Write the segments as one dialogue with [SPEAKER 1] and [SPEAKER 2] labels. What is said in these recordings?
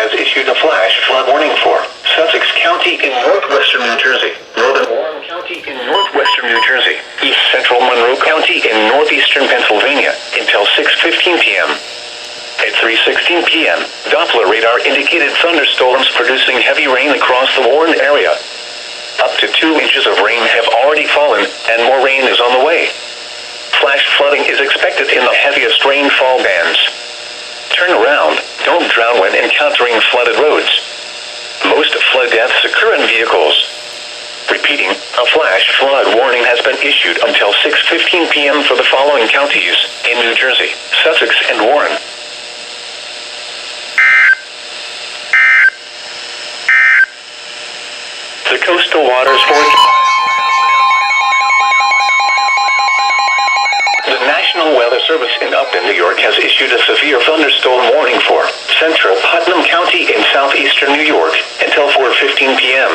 [SPEAKER 1] has issued a flash flood warning for Sussex County in northwestern New Jersey, northern Warren County in northwestern New Jersey, east central Monroe County in northeastern Pennsylvania until 6:15 p.m. At 3:16 p.m., Doppler radar indicated thunderstorms producing heavy rain across the Warren area. Up to 2 inches of rain have already fallen, and more rain is on the way. Flash flooding is expected in the heaviest rainfall bands. Turn around, don't drown when encountering flooded roads. Most flood deaths occur in vehicles. Repeating, a flash flood warning has been issued until 6:15 p.m. for the following counties in New Jersey, Sussex, and Warren. The coastal waters The National Weather Service in Upton, New York has issued a severe thunderstorm warning for central Putnam County in southeastern New York until 4:15 p.m.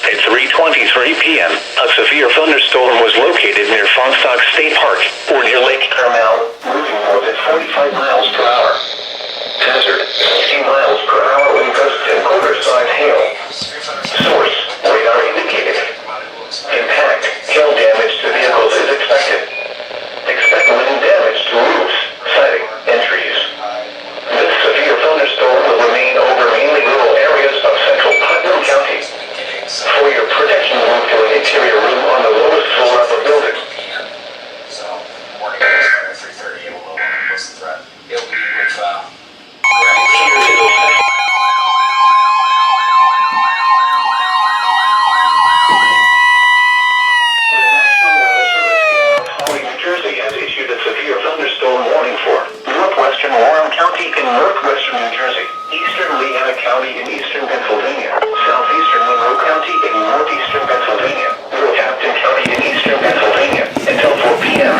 [SPEAKER 1] At 3:23 p.m., a severe thunderstorm was located near Fonsstock State Park, or near Lake Carmel, moving more than 45 miles per hour. Hazard, 60 miles per hour wind gusts and quarter-size hail. Source, radar indicated. Impact, hail damage to vehicles is expected. Expect wind damage to roofs, siding, and trees. This severe thunderstorm will remain over mainly rural areas of central Putnam County. For your protection, move to an interior room on the lowest floor of a building.
[SPEAKER 2] So, morning at 3:30, it will post the threat. It will be with,
[SPEAKER 1] northwestern Warren County in northwestern New Jersey, eastern Lehigh County in eastern Pennsylvania, southeastern Monroe County in northeastern Pennsylvania, Northampton County in eastern Pennsylvania, until 4 p.m.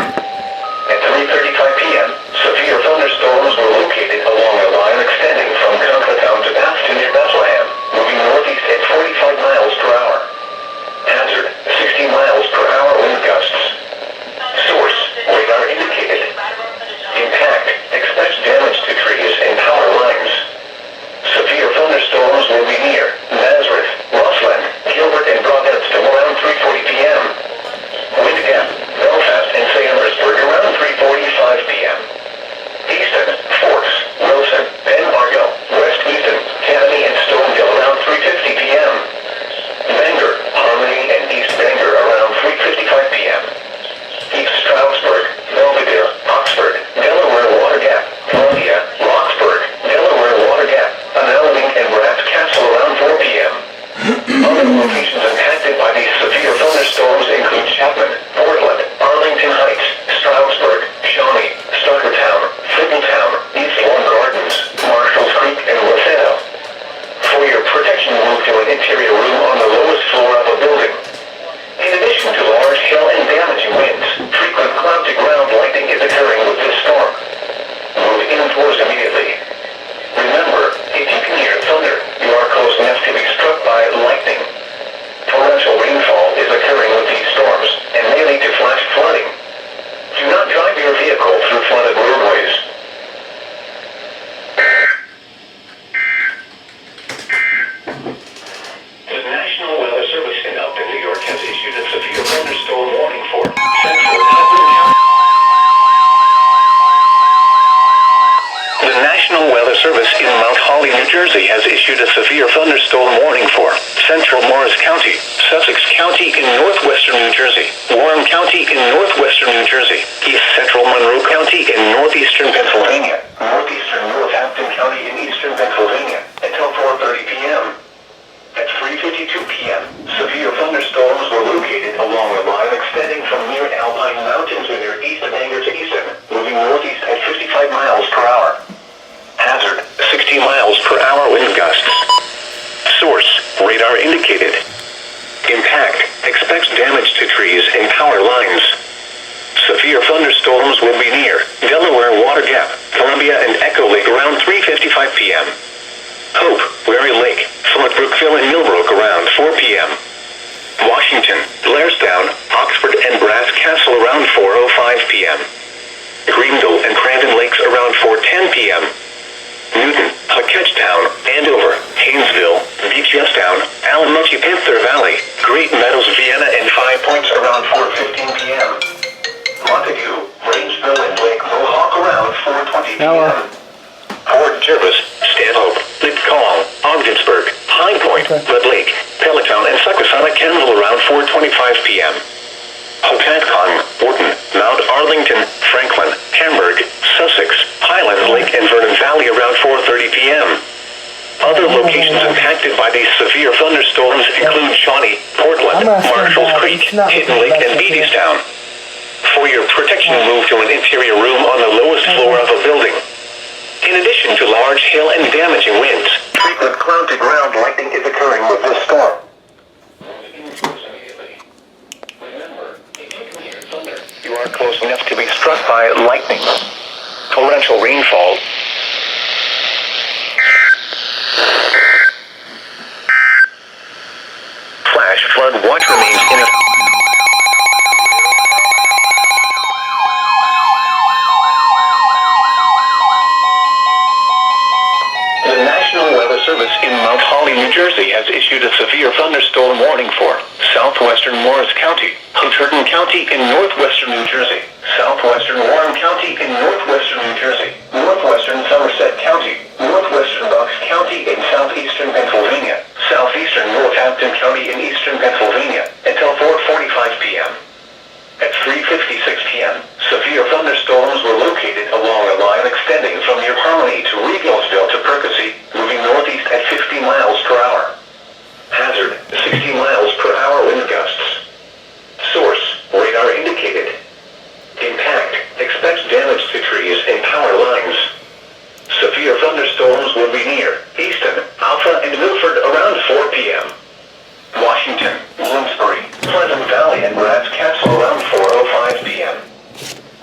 [SPEAKER 1] At 3:35 p.m., severe thunderstorms were located along a line extending from Conkletown to Boston near Bethlehem, moving northeast at 45 miles per hour. Hazard, 60 miles per hour wind gusts. Source, radar indicated. Impact, expect damage to trees and power lines. Severe thunderstorms will be near Nazareth, Rossland, Gilbert, and Broadheadston around 3:40 p.m. Wind gap, Belfast and St. around 3:45 p.m. Easton, Forks, Wilson, Ben Argo, West Easton, Tammany, and Stoneville around 3:50 p.m. Bangor, Harmony, and East Bangor around 3:55 p.m. East Stroudsburg, Belvedere, Oxford, Delaware Water Gap, Columbia, Roxburgh, Delaware Water Gap, Annalwing, and Brass Castle around 4 p.m. Other locations impacted by these severe thunderstorms include Chapman, Portland, Arlington Heights, Stroudsburg, Shawnee, Stockertown, Fiddletown, East Lawn Gardens, Marshalls Creek, and Rosetto. For your protection, move to an interior room on the lowest floor of a building. In addition to large hail and damaging winds, frequent cloud-to-ground lightning is occurring with this storm. Move indoors immediately. Remember, if you can hear thunder, you are close enough to be struck by lightning. Torrential rainfall is occurring with these storms, and may lead to flash flooding. Do not drive your vehicle through flooded roadways. The National Weather Service in Upton, New York has issued a severe thunderstorm warning for central Putnam County. The National Weather Service in Mount Holly, New Jersey has issued a severe thunderstorm warning for central Morris County, Sussex County in northwestern New Jersey, Warren County in northwestern New Jersey, east central Monroe County in northeastern Pennsylvania, northeastern Northampton County in eastern Pennsylvania, until 4:30 p.m. At 3:52 p.m., severe thunderstorms were located along a line extending from near Alpine Mountains and near East Bangor to Easton, moving northeast at 55 miles per hour. Hazard, 60 miles per hour wind gusts. Source, radar indicated. Impact, expect damage to trees and power lines. Severe thunderstorms will be near Delaware Water Gap, Columbia, and Echo Lake around 3:55 p.m. Hope, Wary Lake, Fort Brookville, and Millbrook around 4 p.m. Washington, Blairstown, Oxford, and Brass Castle around 4:05 p.m. Greenville and Crandon Lakes around 4:10 p.m. Newton, Ketchtown, and
[SPEAKER 3] Okay.
[SPEAKER 1] Red Lake, Peletown, and Succossana, Kenville around 4:25 p.m. Hopatcong, Wharton, Mount Arlington, Franklin, Hamburg, Sussex, Highlands Lake, and Vernon Valley around 4:30 p.m. Other locations impacted by these severe thunderstorms include Shawnee, Portland, Marshalls Creek, Hidden Lake, and Beattystown. For your protection, move to an interior room on the lowest floor of a building. In addition to large hail and damaging winds, frequent cloud-to-ground lightning is occurring with this storm. You are close enough to be struck by lightning. Torrential rainfall. Flash flood watch remains in effect. The National Weather Service in Mount Holly, New Jersey has issued a severe thunderstorm warning for southwestern Morris County, Hunterdon County in northwestern New Jersey, southwestern Warren County in northwestern New Jersey, northwestern Somerset County, northwestern Bucks County in southeastern Pennsylvania, southeastern Northampton County in eastern Pennsylvania, until 4:45 p.m. At 3:56 p.m., severe thunderstorms were located along a line extending from near Harmony to Regalsville to Percy, moving northeast at 50 miles per hour. Hazard, 60 miles per hour wind gusts. Source, radar indicated. Impact, expect damage to trees and power lines. Severe thunderstorms will be near Easton, Alpha, and Milford around 4 p.m. Washington, Bloomsbury, Pleasant Valley, and Brad's Castle around 4:05 p.m.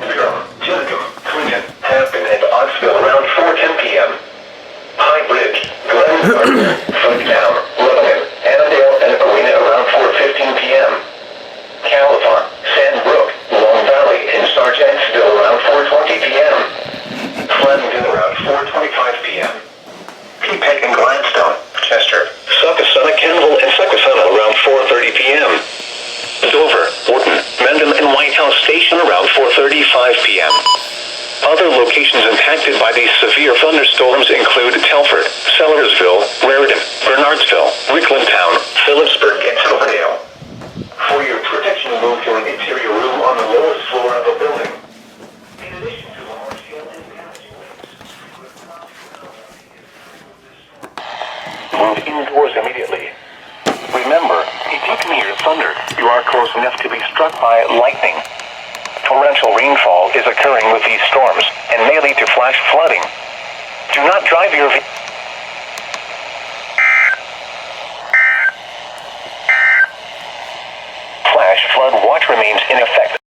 [SPEAKER 1] Durham, Gillingham, Clinton, Hampton, and Oxville around 4:10 p.m. High Bridge, Glen Gardner, Funktown, Lebanon, Annandale, and Galena around 4:15 p.m. Calabar, Sandbrook, Long Valley, and Sargentsville around 4:20 p.m. Flemington around 4:25 p.m. Peapack and Gladstone, Chester, Succossana, Kenville, and Succossana around 4:30 p.m. Dover, Wharton, Mendham, and White House Station around 4:35 p.m. Other locations impacted by these severe thunderstorms include Telford, Sellersville, Raritan, Bernardsville, Ricklandtown, Phillipsburg, and Silverdale. For your protection, move to an interior room on the lowest floor of a building. In addition to large hail and damaging winds, move indoors immediately. Remember, if you can hear thunder, you are close enough to be struck by lightning. Torrential rainfall is occurring with these storms and may lead to flash flooding. Do not drive your vehicle. Flash flood watch remains in effect.